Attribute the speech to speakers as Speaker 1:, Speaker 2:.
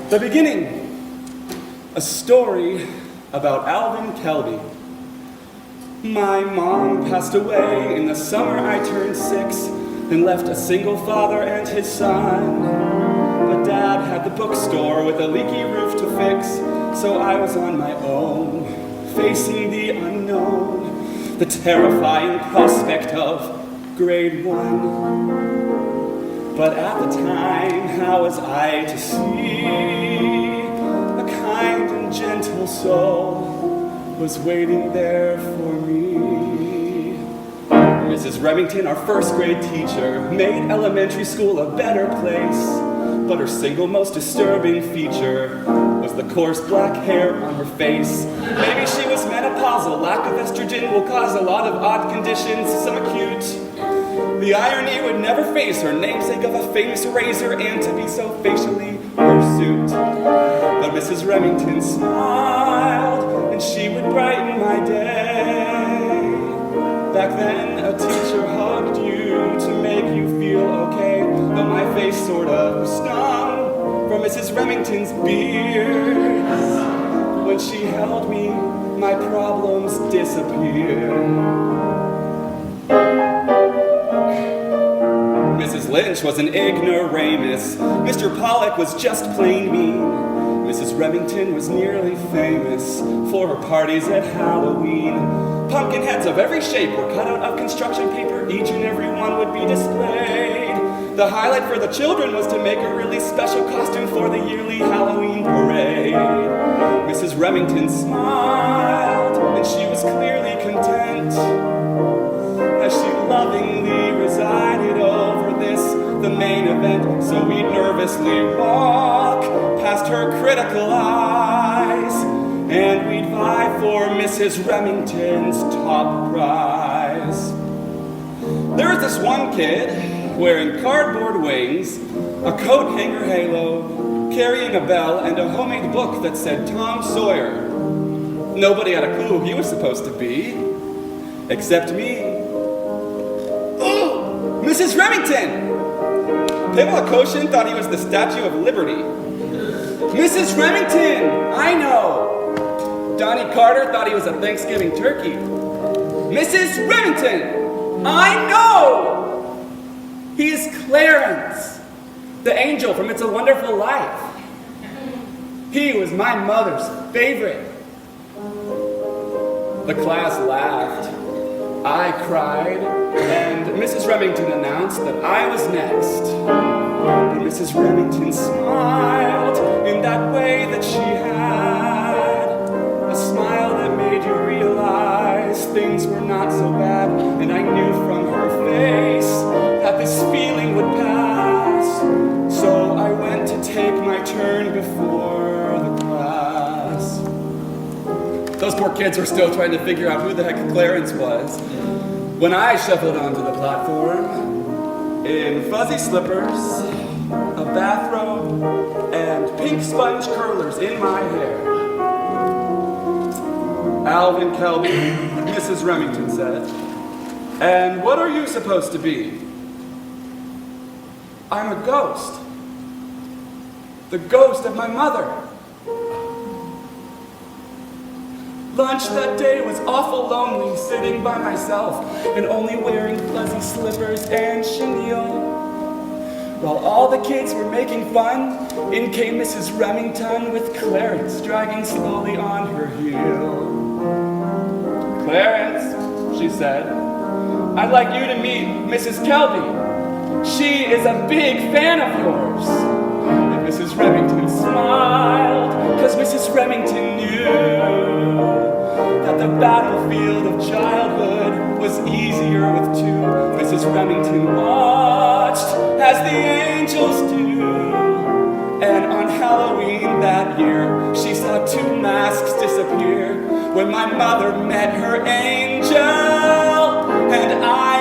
Speaker 1: The beginning. A story about Alvin Kelby. My mom passed away in the summer I turned 6 and left a single father and his son. But Dad had the bookstore with a leaky roof to fix, so I was on my own, facing the unknown, the terrifying prospect of grade 1. But at the time, how was I to see a kind and gentle soul was waiting there for me? Mrs. Remington, our first grade teacher, made elementary school a better place, but her single most disturbing feature was the coarse black hair on her face. Maybe she was menopausal, lack of estrogen will cause a lot of odd conditions, some acute. The irony would never face her namesake of a famous razor and to be so facially hirsute. But Mrs. Remington smiled, and she would brighten my day. Back then, a teacher hugged you to make you feel okay, though my face sort of stung from Mrs. Remington's beard. When she held me, my problems disappeared. Mrs. Lynch was an ignoramus. Mr. Pollock was just plain mean. Mrs. Remington was nearly famous for her parties at Halloween. Pumpkin heads of every shape were cut out of construction paper. Each and every one would be displayed. The highlight for the children was to make a really special costume for the yearly Halloween parade. Mrs. Remington smiled, and she was clearly content as she lovingly presided over this, the main event. So we'd nervously walk past her critical eyes, and we'd vie for Mrs. Remington's top prize. There was this one kid wearing cardboard wings, a coat hanger halo, carrying a bell, and a homemade book that said Tom Sawyer. Nobody had a clue who he was supposed to be, except me. Oh, Mrs. Remington! Pamela Cochin thought he was the Statue of Liberty. Mrs. Remington! I know! Donnie Carter thought he was a Thanksgiving turkey. Mrs. Remington! I know! He is Clarence, the angel from It's a Wonderful Life. He was my mother's favorite. The class laughed. I cried, and Mrs. Remington announced that I was next. But Mrs. Remington smiled in that way that she had, a smile that made you realize things were not so bad, and I knew from her face that this feeling would pass. So I went to take my turn before the class. Those poor kids were still trying to figure out who the heck Clarence was when I shuffled onto the platform in fuzzy slippers, a bathrobe, and pink sponge curlers in my hair. Alvin Kelby, Mrs. Remington said, "And what are you supposed to be?" "I'm a ghost. The ghost of my mother." Lunch that day was awful lonely, sitting by myself and only wearing fuzzy slippers and chenille. While all the kids were making fun, in came Mrs. Remington with Clarence dragging slowly on her heel. "Clarence," she said, "I'd like you to meet Mrs. Kelby. She is a big fan of yours." And Mrs. Remington smiled, because Mrs. Remington knew that the battlefield of childhood was easier with two. Mrs. Remington watched as the angels do, and on Halloween that year, she saw 2 masks disappear when my mother met her angel, and I